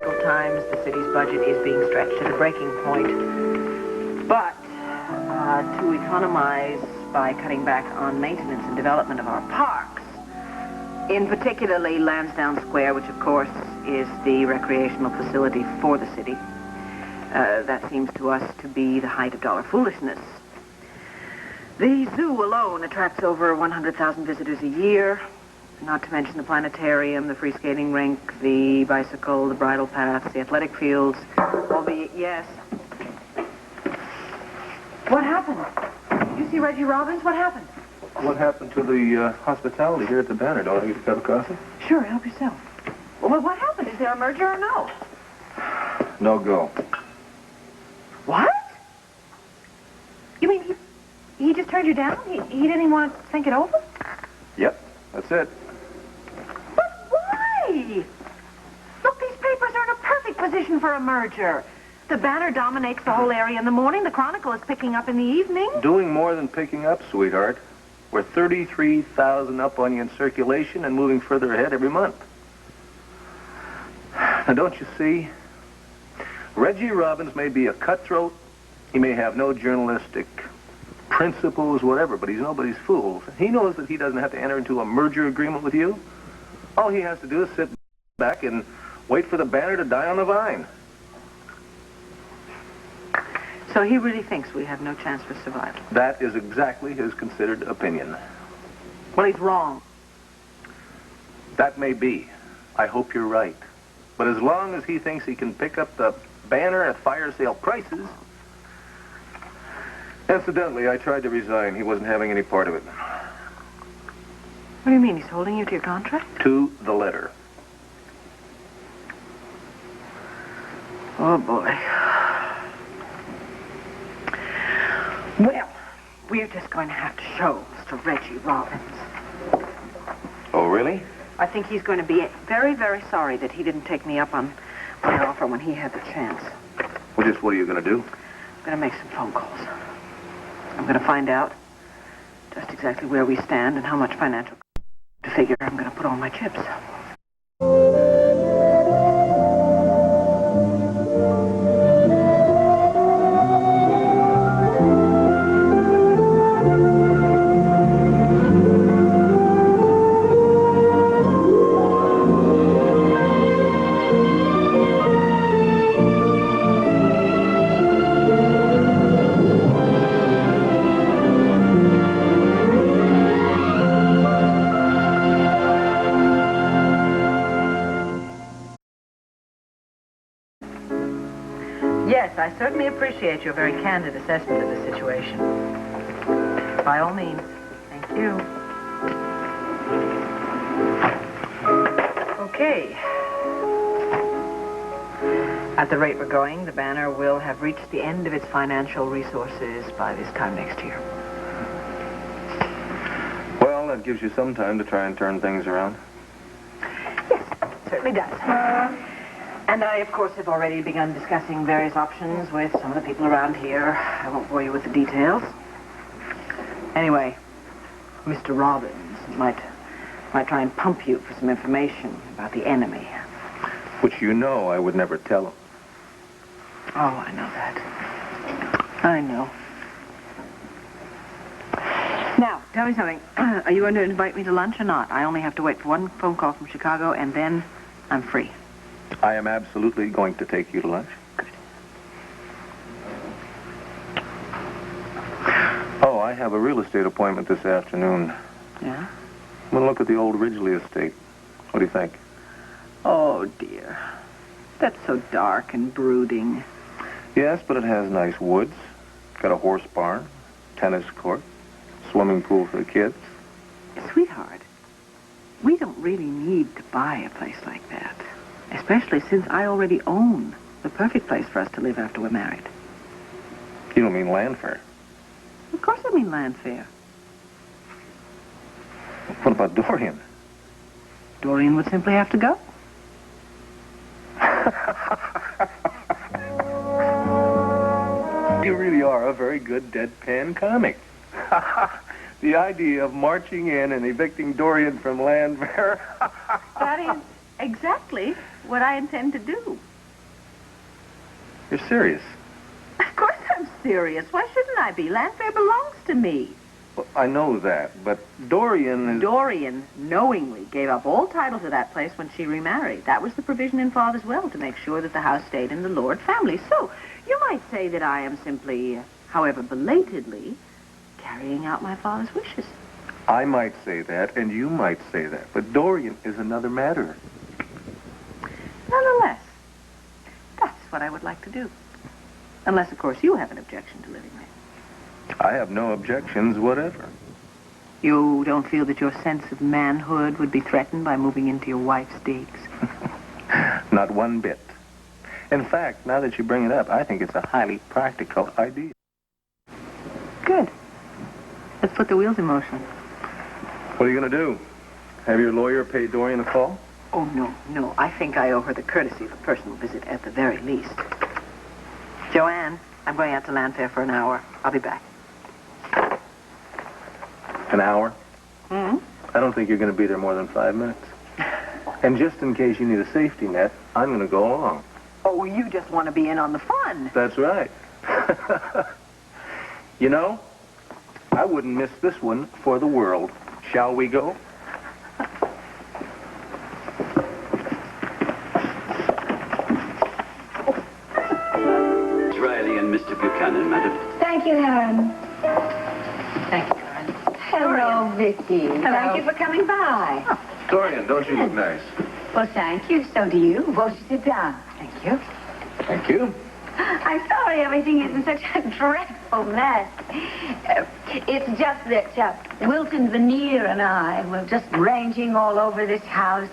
Times, the city's budget is being stretched to the breaking point. But to economize by cutting back on maintenance and development of our parks, in particularly Lansdowne Square, which of course is the recreational facility for the city, that seems to us to be the height of dollar foolishness. The zoo alone attracts over 100,000 visitors a year, not to mention the planetarium, the free skating rink, the bicycle, the bridle paths, the athletic fields, all the... Yes. What happened? You see Reggie Robbins? What happened? What happened to the hospitality here at the Banner? Don't I get a cup of coffee? Sure, help yourself. Well, what happened? Is there a merger or no? No go. What? You mean he just turned you down? He didn't even want to think it over? Yep, that's it. But why? Look, these papers are in a perfect position for a merger. The Banner dominates the whole area in the morning. The Chronicle is picking up in the evening. Doing more than picking up, sweetheart. We're 33,000 up on you in circulation and moving further ahead every month. Now, don't you see? Reggie Robbins may be a cutthroat. He may have no journalistic principles, whatever, but he's nobody's fool. He knows that he doesn't have to enter into a merger agreement with you. All he has to do is sit back and wait for the Banner to die on the vine. So he really thinks we have no chance for survival? That is exactly his considered opinion. Well, he's wrong. That may be. I hope you're right. But as long as he thinks he can pick up the Banner at fire sale prices... Incidentally, I tried to resign. He wasn't having any part of it. What do you mean? He's holding you to your contract? To the letter. Oh, boy. Well, we're just going to have to show Mr. Reggie Robbins. Oh, really? I think he's going to be very, very sorry that he didn't take me up on my offer when he had the chance. Well, just what are you going to do? I'm going to make some phone calls. I'm going to find out just exactly where we stand and how much financial to figure I'm going to put on my chips. Yes, I certainly appreciate your very candid assessment of the situation. By all means. Thank you. Okay. At the rate we're going, the Banner will have reached the end of its financial resources by this time next year. Well, that gives you some time to try and turn things around. Yes, it certainly does. And I, of course, have already begun discussing various options with some of the people around here. I won't bore you with the details. Anyway, Mr. Robbins might try and pump you for some information about the enemy. Which you know I would never tell him. Oh, I know that. I know. Now, tell me something. Are you going to invite me to lunch or not? I only have to wait for one phone call from Chicago, and then I'm free. I am absolutely going to take you to lunch. Good. Oh, I have a real estate appointment this afternoon. Yeah? I'm going to look at the old Ridgely estate. What do you think? Oh, dear. That's so dark and brooding. Yes, but it has nice woods. Got a horse barn, tennis court, swimming pool for the kids. Sweetheart, we don't really need to buy a place like that. Especially since I already own the perfect place for us to live after we're married. You don't mean Llannfair? Of course I mean Llannfair. What about Dorian? Dorian would simply have to go. You really are a very good deadpan comic. The idea of marching in and evicting Dorian from Llannfair. That is exactly what I intend to do. You're serious. Of course I'm serious. Why shouldn't I be? Llannfair belongs to me. Well, I know that, but Dorian is... Dorian knowingly gave up all title to that place when she remarried. That was the provision in Father's will, to make sure that the house stayed in the Lord family. So, you might say that I am simply, however belatedly, carrying out my father's wishes. I might say that, and you might say that, but Dorian is another matter. Nonetheless, that's what I would like to do. Unless, of course, you have an objection to living there. I have no objections whatever. You don't feel that your sense of manhood would be threatened by moving into your wife's digs? Not one bit. In fact, now that you bring it up, I think it's a highly practical idea. Good. Let's put the wheels in motion. What are you going to do? Have your lawyer pay Dorian a call? Oh, no. I think I owe her the courtesy of a personal visit at the very least. Joanne, I'm going out to Llannfair for an hour. I'll be back. An hour? Mm-hmm. I don't think you're going to be there more than 5 minutes. And just in case you need a safety net, I'm going to go along. Oh, you just want to be in on the fun. That's right. You know, I wouldn't miss this one for the world. Shall we go? Riley and Mr. Buchanan, madam. Thank you, Aaron. Thank you, Karen. Hello, Viki. Thank you for coming by. Dorian, don't you look nice? Well, thank you. So do you. Won't you sit down? Thank you. Thank you. I'm sorry everything is in such a dreadful mess. It's just that Wilton Veneer and I were just ranging all over this house,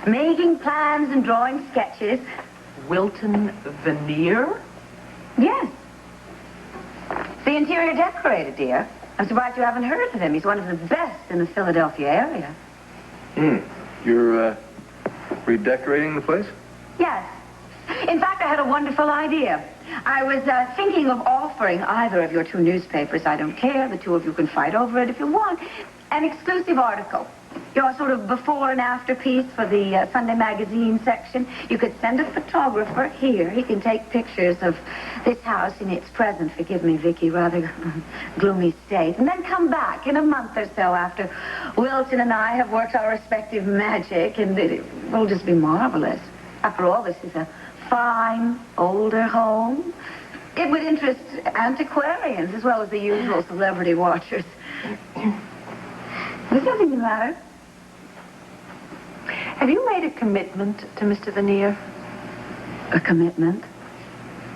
making plans and drawing sketches. Wilton Veneer? Yes. The interior decorator, dear. I'm surprised you haven't heard of him. He's one of the best in the Philadelphia area. You're, redecorating the place? Yes. In fact, I had a wonderful idea. I was thinking of offering either of your two newspapers, I don't care, the two of you can fight over it if you want, an exclusive article. Your sort of before and after piece for the Sunday magazine section. You could send a photographer here. He can take pictures of this house in its present, forgive me, Viki, rather gloomy state. And then come back in a month or so after Wilton and I have worked our respective magic, and it will just be marvelous. After all, this is a fine, older home. It would interest antiquarians as well as the usual celebrity watchers. There's nothing the matter. Have you made a commitment to Mr. Veneer? A commitment?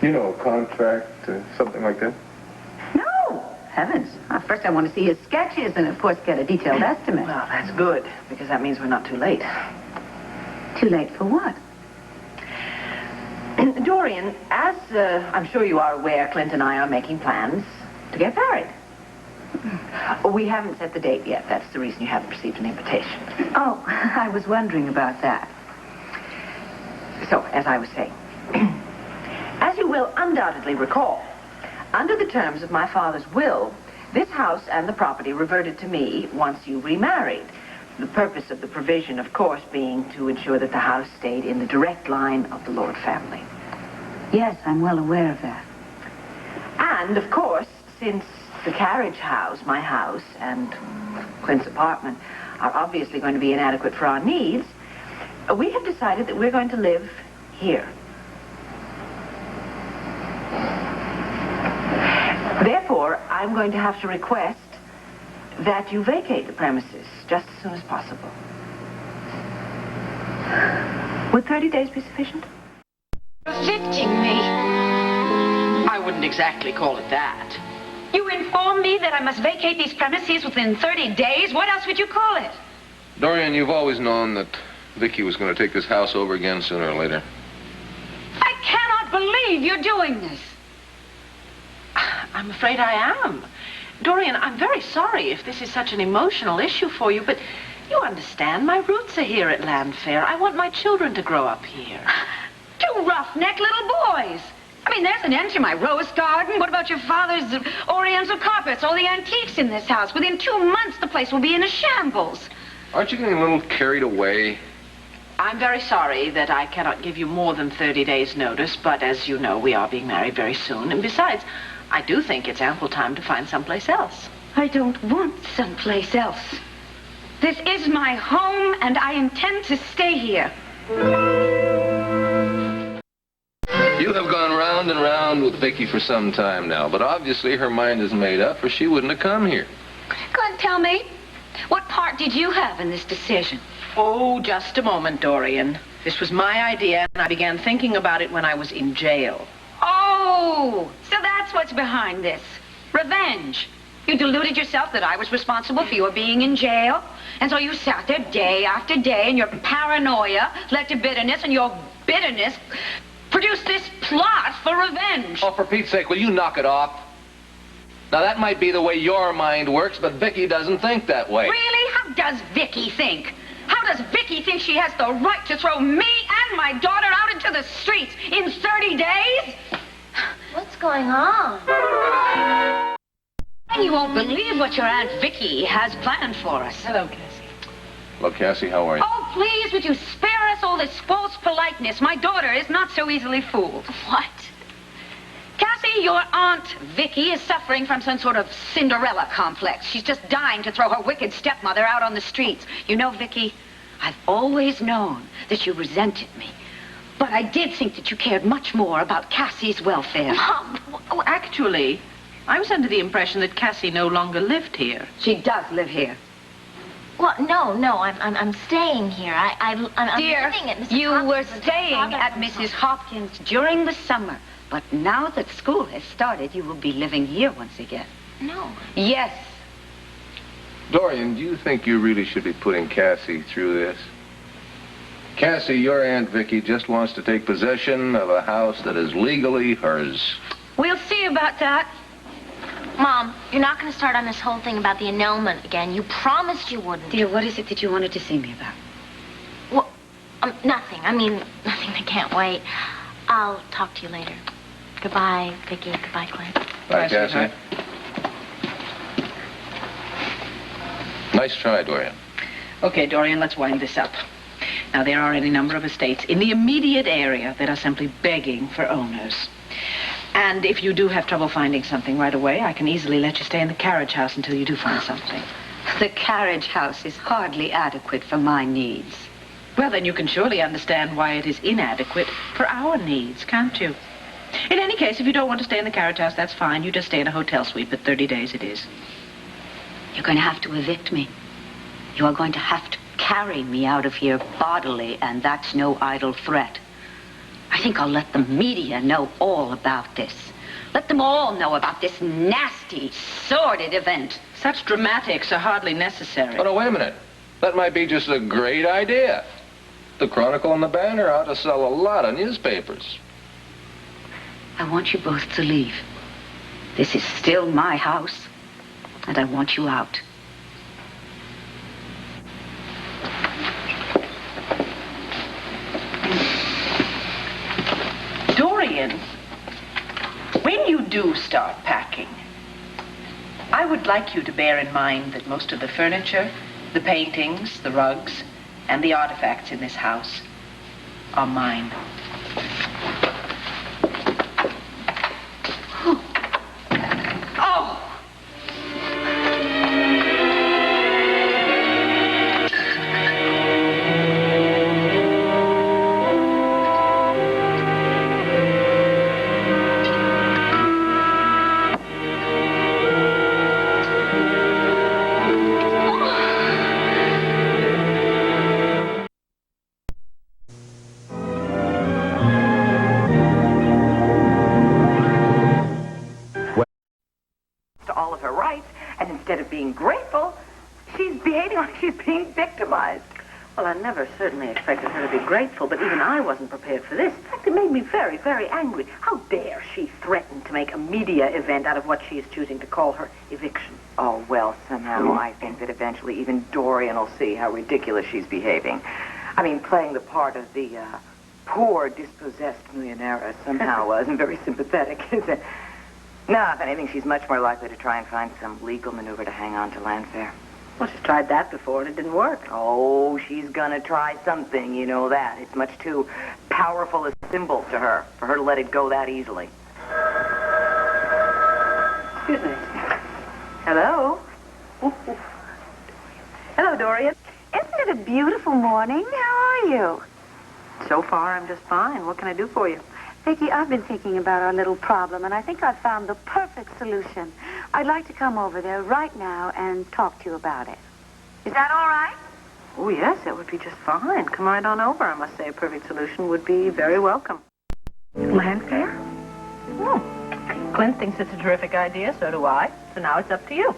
You know, a contract, something like that? No. Heavens. First I want to see his sketches and, of course, get a detailed estimate. Well, that's good, because that means we're not too late. Too late for what? Dorian, as I'm sure you are aware, Clint and I are making plans to get married. We haven't set the date yet. That's the reason you haven't received an invitation. Oh, I was wondering about that. So, as I was saying, as you will undoubtedly recall, under the terms of my father's will, this house and the property reverted to me once you remarried. The purpose of the provision, of course, being to ensure that the house stayed in the direct line of the Lord family. Yes, I'm well aware of that. And, of course, since the carriage house, my house, and Clint's apartment are obviously going to be inadequate for our needs, we have decided that we're going to live here. Therefore, I'm going to have to request that you vacate the premises just as soon as possible. Would 30 days be sufficient? Evicting me. I wouldn't exactly call it that. You inform me that I must vacate these premises within 30 days? What else would you call it? Dorian, you've always known that Viki was going to take this house over again sooner or later. I cannot believe you're doing this. I'm afraid I am. Dorian, I'm very sorry if this is such an emotional issue for you, but you understand, my roots are here at Llannfair. I want my children to grow up here. Two roughneck little boys. I mean, there's an end to my rose garden. What about your father's oriental carpets, all the antiques in this house? Within 2 months, the place will be in a shambles. Aren't you getting a little carried away? I'm very sorry that I cannot give you more than 30 days' notice, but as you know, we are being married very soon. And besides, I do think it's ample time to find someplace else. I don't want someplace else. This is my home, and I intend to stay here. You have gone round and round with Viki for some time now, but obviously her mind is made up, or she wouldn't have come here. Clint, tell me, what part did you have in this decision? Oh, just a moment, Dorian. This was my idea, and I began thinking about it when I was in jail. Oh, so that's what's behind this. Revenge. You deluded yourself that I was responsible for your being in jail, and so you sat there day after day, and your paranoia led to bitterness, and your bitterness produced this plot for revenge. Oh, for Pete's sake, will you knock it off? Now, that might be the way your mind works, but Viki doesn't think that way. Really? How does Viki think? How does Viki think she has the right to throw me and my daughter out into the streets in 30 days? What's going on? You won't believe what your Aunt Viki has planned for us. Hello, Cassie. Hello, Cassie, how are you? Oh, please, would you spare us all this false politeness? My daughter is not so easily fooled. What? Cassie, your Aunt Viki is suffering from some sort of Cinderella complex. She's just dying to throw her wicked stepmother out on the streets. You know, Viki, I've always known that you resented me. But I did think that you cared much more about Cassie's welfare. Mom, Oh, actually, I was under the impression that Cassie no longer lived here. She does live here. well, no, I'm staying here. I'm Dear, living at Mrs. you were Hopkins' staying father's at house. Mrs. Hopkins during the summer. But now that school has started, you will be living here once again. No. Yes. Dorian, do you think you really should be putting Cassie through this? Cassie, your Aunt Viki just wants to take possession of a house that is legally hers. We'll see about that. Mom, you're not going to start on this whole thing about the annulment again. You promised you wouldn't. Dear, what is it that you wanted to see me about? Well, nothing. I mean, nothing that can't wait. I'll talk to you later. Goodbye, Viki. Goodbye, Clint. Bye, Cassie. Nice try, Dorian. Okay, Dorian, let's wind this up. Now, there are any number of estates in the immediate area that are simply begging for owners. And if you do have trouble finding something right away, I can easily let you stay in the carriage house until you do find something. The carriage house is hardly adequate for my needs. Well, then you can surely understand why it is inadequate for our needs, can't you? In any case, if you don't want to stay in the carriage house, that's fine. You just stay in a hotel suite, but 30 days it is. You're going to have to evict me. You are going to have to carry me out of here bodily, and that's no idle threat. I think I'll let the media know all about this. Let them all know about this nasty, sordid event. Such dramatics are hardly necessary. Oh, no, wait a minute. That might be just a great idea. The Chronicle and the Banner ought to sell a lot of newspapers. I want you both to leave. This is still my house, and I want you out. Dorian, when you do start packing, I would like you to bear in mind that most of the furniture, the paintings, the rugs, and the artifacts in this house are mine. Oh! Well, I never certainly expected her to be grateful, but even I wasn't prepared for this. In fact, it made me very, very angry. How dare she threaten to make a media event out of what she is choosing to call her eviction? Oh, well, somehow I think that eventually even Dorian will see how ridiculous she's behaving. I mean, playing the part of the poor, dispossessed millionaire somehow isn't very sympathetic, is it? No, if anything, she's much more likely to try and find some legal maneuver to hang on to Llannfair. Well, she's tried that before and it didn't work. Oh, she's gonna try something, you know that. It's much too powerful a symbol to her, for her to let it go that easily. Excuse me. Hello? Hello, Dorian. Isn't it a beautiful morning? How are you? So far, I'm just fine. What can I do for you? Viki, I've been thinking about our little problem, and I think I've found the perfect solution. I'd like to come over there right now and talk to you about it. Is that all right? Oh, yes, that would be just fine. Come right on over. I must say a perfect solution would be very welcome. Llannfair? Clint thinks it's a terrific idea, so do I. So now it's up to you.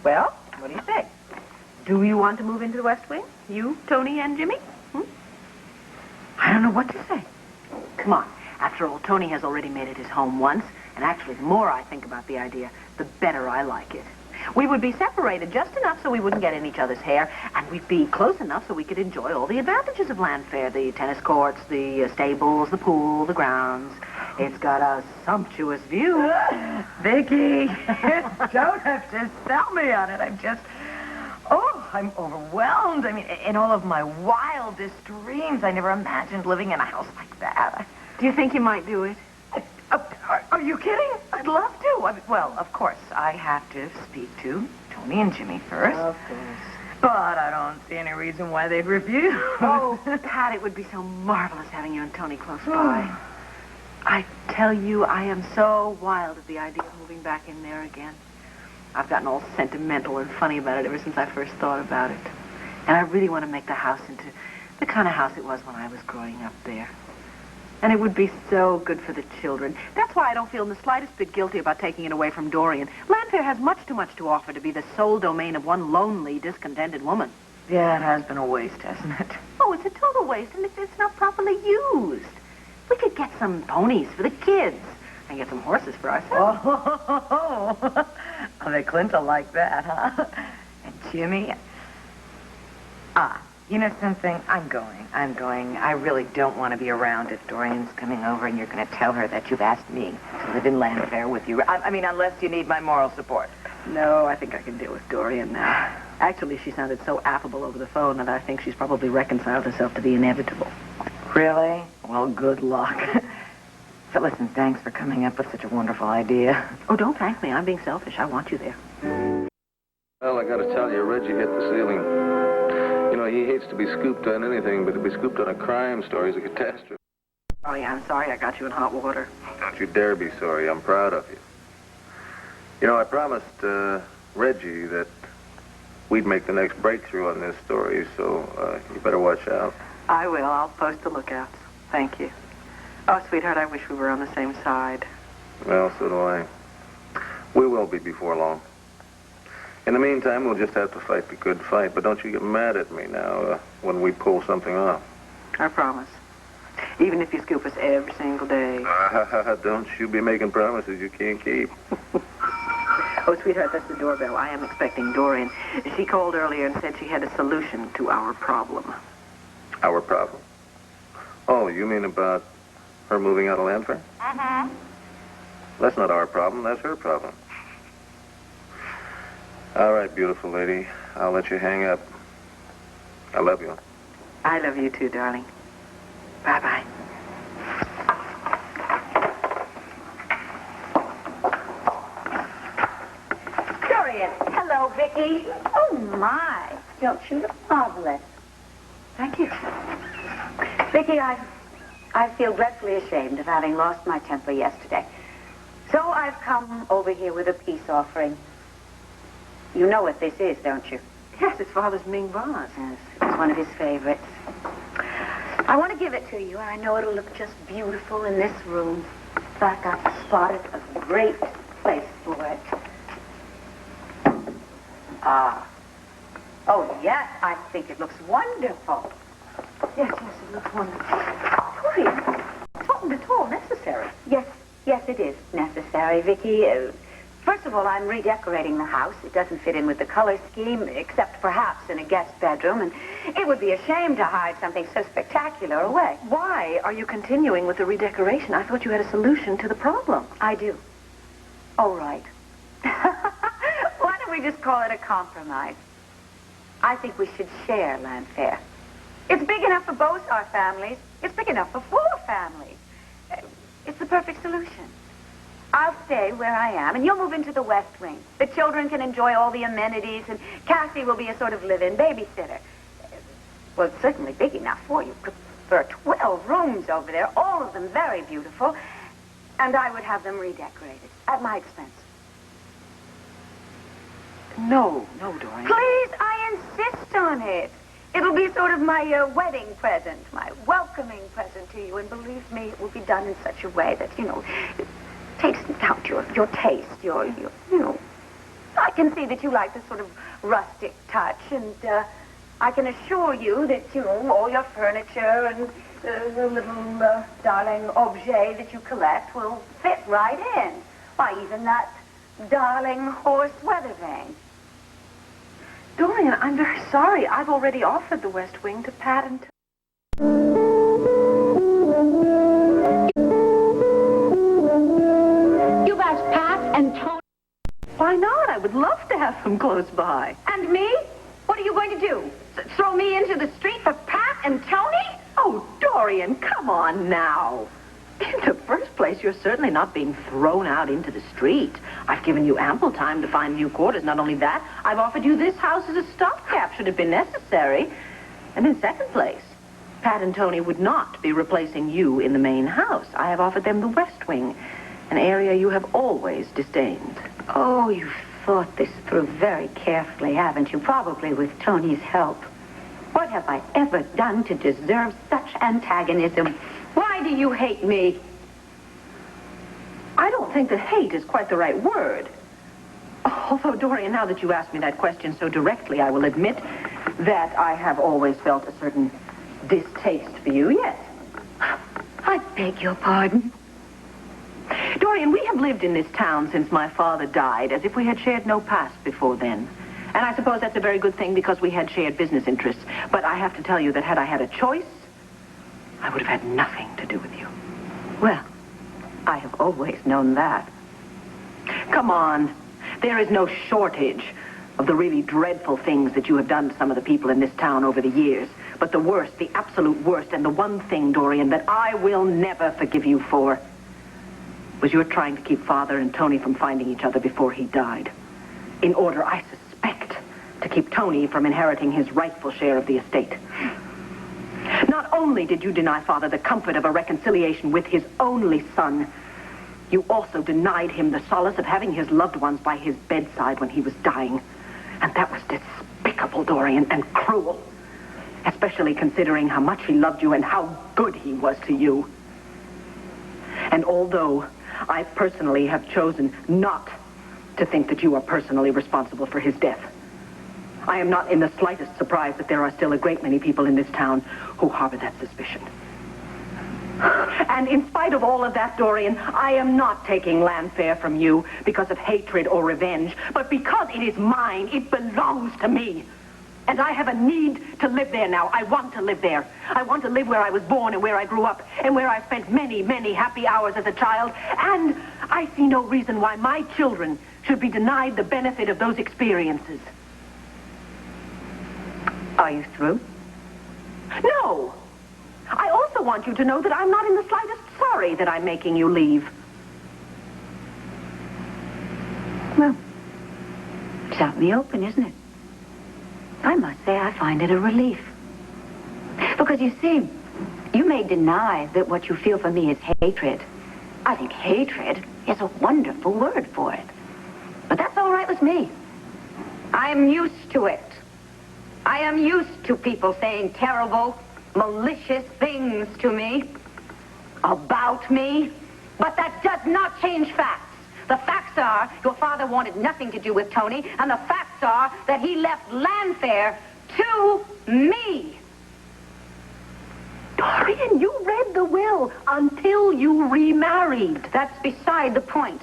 Well, what do you say? Do you want to move into the West Wing? You, Tony, and Jimmy? I don't know what to say. Come on. After all, Tony has already made it his home once, and actually, the more I think about the idea, the better I like it. We would be separated just enough so we wouldn't get in each other's hair, and we'd be close enough so we could enjoy all the advantages of Llannfair, the tennis courts, the stables, the pool, the grounds. It's got a sumptuous view. Viki, don't have to sell me on it. I'm overwhelmed. I mean, in all of my wildest dreams, I never imagined living in a house like that. Do you think you might do it? Are you kidding? I'd love to. Well, of course, I have to speak to Tony and Jimmy first. Of course. But I don't see any reason why they'd refuse. Oh, Pat, it would be so marvelous having you and Tony close by. I tell you, I am so wild at the idea of moving back in there again. I've gotten all sentimental and funny about it ever since I first thought about it. And I really want to make the house into the kind of house it was when I was growing up there. And it would be so good for the children. That's why I don't feel in the slightest bit guilty about taking it away from Dorian. Llannfair has much too much to offer to be the sole domain of one lonely, discontented woman. Yeah, it has been a waste, hasn't it? Oh, it's a total waste, and it's not properly used. We could get some ponies for the kids and get some horses for ourselves. Oh, I bet Clint will like that, huh? And Jimmy? You know something? I'm going. I really don't want to be around if Dorian's coming over and you're going to tell her that you've asked me to live in Llannfair with you. I mean, unless you need my moral support. No, I think I can deal with Dorian now. Actually, she sounded so affable over the phone that I think she's probably reconciled herself to the inevitable. Really? Well, good luck. But listen, thanks for coming up with such a wonderful idea. Oh, don't thank me. I'm being selfish. I want you there. Well, I gotta tell you, Reggie hit the ceiling. You know, he hates to be scooped on anything, but to be scooped on a crime story is a catastrophe. Oh, yeah, I'm sorry I got you in hot water. Don't you dare be sorry. I'm proud of you. You know, I promised Reggie that we'd make the next breakthrough on this story, so you better watch out. I will. I'll post the lookouts. Thank you. Oh, sweetheart, I wish we were on the same side. Well, so do I. We will be before long. In the meantime, we'll just have to fight the good fight. But don't you get mad at me now when we pull something off. I promise. Even if you scoop us every single day. Don't you be making promises you can't keep. Oh, sweetheart, that's the doorbell. I am expecting Dorian. She called earlier and said she had a solution to our problem. Our problem? Oh, you mean about her moving out of Llannfair? Uh-huh. That's not our problem. That's her problem. All right, beautiful lady. I'll let you hang up. I love you. I love you too, darling. Bye-bye. Dorian. Hello, Viki. Oh, my. Don't you look marvelous. Thank you. Viki, I feel dreadfully ashamed of having lost my temper yesterday. So I've come over here with a peace offering. You know what this is, don't you? Yes, it's Father's Ming vase. Yes, it's one of his favorites. I want to give it to you. I know it'll look just beautiful in this room. In fact, I've spotted a great place for it. Oh, yes, I think it looks wonderful. Yes, it looks wonderful. Dorian, it wasn't at all necessary. Yes, it is necessary, Viki. First of all, I'm redecorating the house. It doesn't fit in with the color scheme, except perhaps in a guest bedroom, and it would be a shame to hide something so spectacular away. Why are you continuing with the redecoration? I thought you had a solution to the problem. I do. Oh, right. Why don't we just call it a compromise? I think we should share Llannfair. It's big enough for both our families. It's big enough for 4 families. It's the perfect solution. I'll stay where I am, and you'll move into the West Wing. The children can enjoy all the amenities, and Cassie will be a sort of live-in babysitter. Well, it's certainly big enough for you. There are 12 rooms over there, all of them very beautiful, and I would have them redecorated at my expense. No, Dorian. Please, I insist on it. It'll be sort of my wedding present, my welcoming present to you, and believe me, it will be done in such a way that, it takes out your taste, your I can see that you like this sort of rustic touch, and I can assure you that, all your furniture and the little darling objet that you collect will fit right in. Why, even that darling horse weather vane. Dorian, I'm very sorry. I've already offered the West Wing to Pat and... You've asked Pat and Tony? Why not? I would love to have them close by. And me? What are you going to do? Throw me into the street for Pat and Tony? Oh, Dorian, come on now. In the first place, you're certainly not being thrown out into the street. I've given you ample time to find new quarters. Not only that, I've offered you this house as a stopgap should it be necessary. And in second place, Pat and Tony would not be replacing you in the main house. I have offered them the West Wing, an area you have always disdained. Oh, you've thought this through very carefully, haven't you? Probably with Tony's help. What have I ever done to deserve such antagonism? Why do you hate me? I don't think that hate is quite the right word. Although, Dorian, now that you ask me that question so directly, I will admit that I have always felt a certain distaste for you, yes. I beg your pardon. Dorian, we have lived in this town since my father died, as if we had shared no past before then. And I suppose that's a very good thing because we had shared business interests. But I have to tell you that had I had a choice, I would have had nothing to do with you. Well, I have always known that. Come on. There is no shortage of the really dreadful things that you have done to some of the people in this town over the years. But the worst, the absolute worst, and the one thing, Dorian, that I will never forgive you for was your trying to keep Father and Tony from finding each other before he died. In order, I suspect, to keep Tony from inheriting his rightful share of the estate. Not only did you deny Father the comfort of a reconciliation with his only son, you also denied him the solace of having his loved ones by his bedside when he was dying. And that was despicable, Dorian, and cruel. Especially considering how much he loved you and how good he was to you. And although I personally have chosen not to think that you are personally responsible for his death, I am not in the slightest surprised that there are still a great many people in this town who harbor that suspicion. And in spite of all of that, Dorian, I am not taking Llannfair from you because of hatred or revenge, but because it is mine. It belongs to me. And I have a need to live there now. I want to live there. I want to live where I was born and where I grew up and where I spent many, many happy hours as a child. And I see no reason why my children should be denied the benefit of those experiences. Are you through? No. I also want you to know that I'm not in the slightest sorry that I'm making you leave. Well, it's out in the open, isn't it? I must say I find it a relief. Because you see, you may deny that what you feel for me is hatred. I think hatred is a wonderful word for it. But that's all right with me. I'm used to it. I am used to people saying terrible, malicious things to me, about me, but that does not change facts. The facts are your father wanted nothing to do with Tony, and the facts are that he left Llannfair to me. Dorian, you read the will until you remarried. That's beside the point.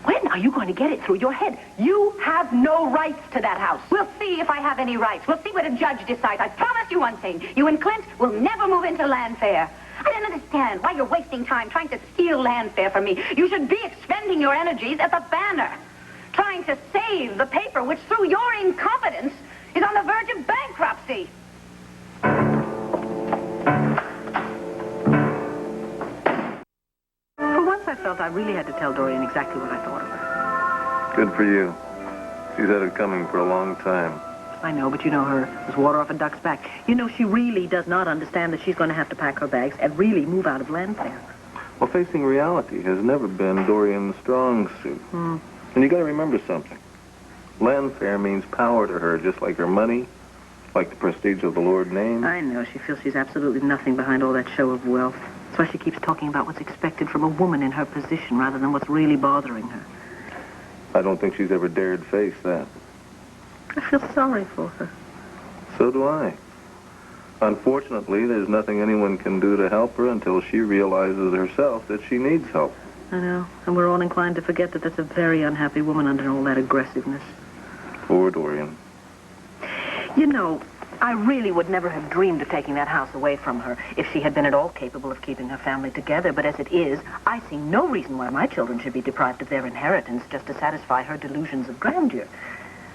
When are you going to get it through your head? You have no rights to that house. We'll see if I have any rights. We'll see what a judge decides. I promise you one thing. You and Clint will never move into Llannfair. I don't understand why you're wasting time trying to steal Llannfair from me. You should be expending your energies at the Banner, trying to save the paper which, through your incompetence, She's on the verge of bankruptcy. For once, I felt I really had to tell Dorian exactly what I thought of her. Good for you. She's had it coming for a long time. I know, but you know her. There's water off a duck's back. You know, she really does not understand that she's going to have to pack her bags and really move out of Llannfair. Well, facing reality has never been Dorian's strong suit. And you got to remember something. Llannfair means power to her, just like her money, like the prestige of the Lord name. I know. She feels she's absolutely nothing behind all that show of wealth. That's why she keeps talking about what's expected from a woman in her position rather than what's really bothering her. I don't think she's ever dared face that. I feel sorry for her. So do I. Unfortunately, there's nothing anyone can do to help her until she realizes herself that she needs help. I know. And we're all inclined to forget that that's a very unhappy woman under all that aggressiveness. Poor Dorian. You know, I really would never have dreamed of taking that house away from her if she had been at all capable of keeping her family together. But as it is, I see no reason why my children should be deprived of their inheritance just to satisfy her delusions of grandeur.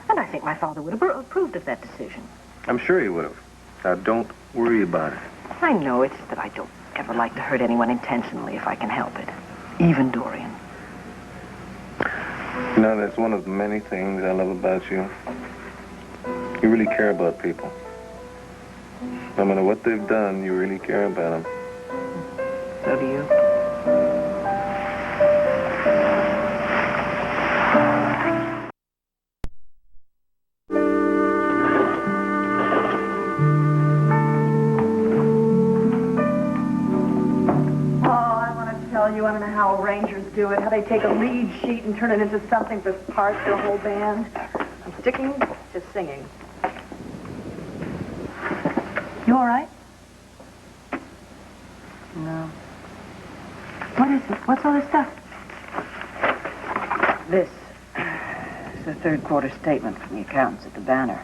And I think my father would have approved of that decision. I'm sure he would have. Now, don't worry about it. I know, it's just that I don't ever like to hurt anyone intentionally if I can help it. Even Dorian. You know, that's one of the many things I love about you. You really care about people. No matter what they've done, you really care about them. So do you. You want to know how rangers do it, how they take a reed sheet and turn it into something for parts of the whole band. I'm sticking to singing. You all right? No. What is it? What's all this stuff? This is the third quarter statement from the accountants at the Banner.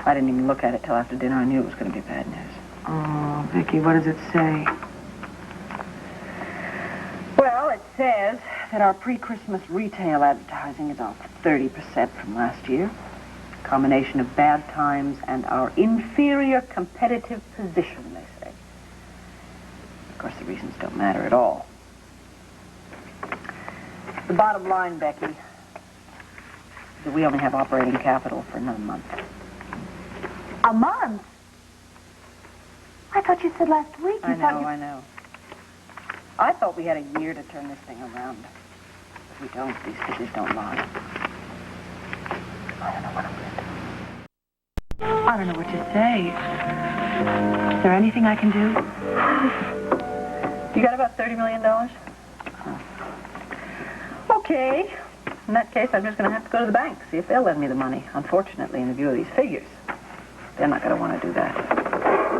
I didn't even look at it till after dinner. I knew it was going to be bad news. Oh, Viki, what does it say? Well, it says that our pre-Christmas retail advertising is off 30% from last year. A combination of bad times and our inferior competitive position, they say. Of course, the reasons don't matter at all. The bottom line, Becky, is that we only have operating capital for another month. A month? I thought you said last week you thought you... I know. I thought we had a year to turn this thing around. If we don't, these figures don't lie. I don't know what I'm going to do. I don't know what to say. Is there anything I can do? You got about $30 million? Okay. In that case, I'm just going to have to go to the bank, see if they'll lend me the money. Unfortunately, in the view of these figures, they're not going to want to do that.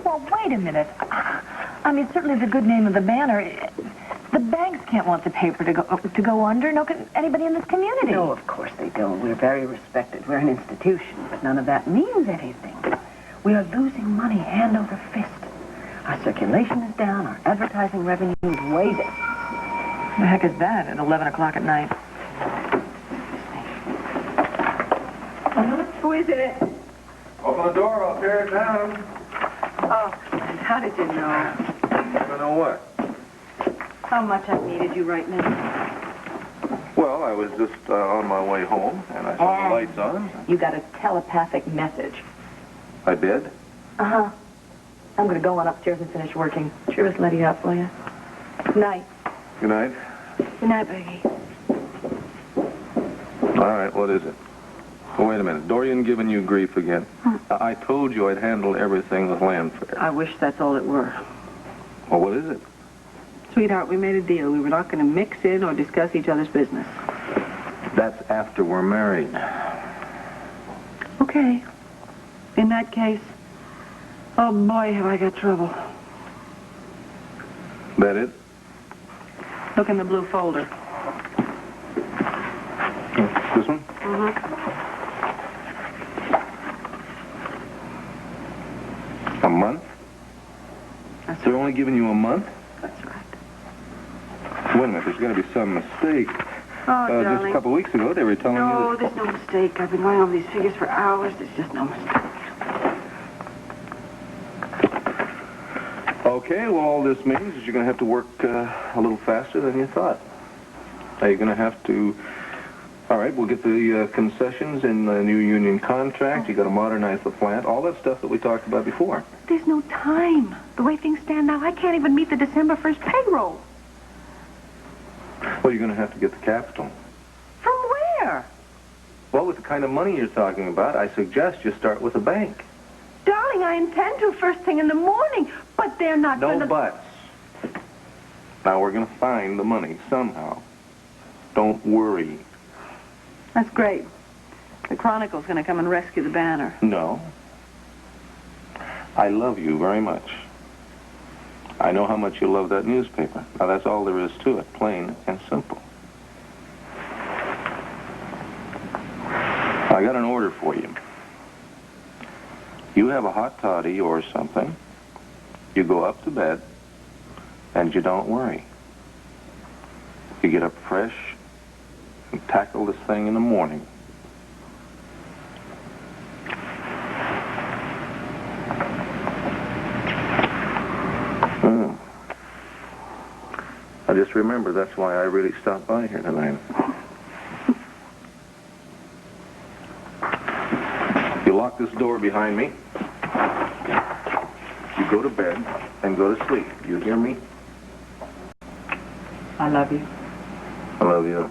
Well, wait a minute. I mean, certainly the good name of the Banner. The banks can't want the paper to go under. No, anybody in this community. No, of course they don't. We're very respected. We're an institution, but none of that means anything. We are losing money hand over fist. Our circulation is down. Our advertising revenue is way down. The heck is that at 11 o'clock at night? Who is it? Open the door, I'll tear it down. Oh, Clint, how did you know? I know what? How much I needed you right now. Well, I was just on my way home, and I saw the lights on. You got a telepathic message. I did? Uh-huh. I'm going to go on upstairs and finish working. Cheer this lady up, will you? Good night. Good night. Good night, Viki. All right, what is it? Oh, wait a minute. Dorian giving you grief again. I told you I'd handle everything with Llannfair. I wish that's all it were. Well, what is it? Sweetheart, we made a deal. We were not going to mix in or discuss each other's business. That's after we're married. Okay. In that case, oh boy, have I got trouble. That it? Look in the blue folder. This one? Mm-hmm. A month? They're only giving you a month? That's right. Wait a minute, there's got to be some mistake. Oh, Just darling. a couple weeks ago, they were telling you... No, there's no mistake. I've been going over these figures for hours. There's just no mistake. Okay, well, all this means is you're going to have to work a little faster than you thought. Now, you're going to have to... All right, we'll get the concessions in the new union contract. You got to modernize the plant. All that stuff that we talked about before. There's no time. The way things stand now, I can't even meet the December 1st payroll. Well, you're going to have to get the capital. From where? Well, with the kind of money you're talking about, I suggest you start with a bank. Darling, I intend to first thing in the morning, but they're not No going to... buts. Now, we're going to find the money somehow. Don't worry. That's great. The Chronicle's going to come and rescue the banner. No. I love you very much. I know how much you love that newspaper. Now, that's all there is to it, plain and simple. I got an order for you. You have a hot toddy or something. You go up to bed, and you don't worry. You get up fresh and tackle this thing in the morning. I just remember that's why I really stopped by here tonight. You lock this door behind me. You go to bed and go to sleep. You hear me? I love you. I love you.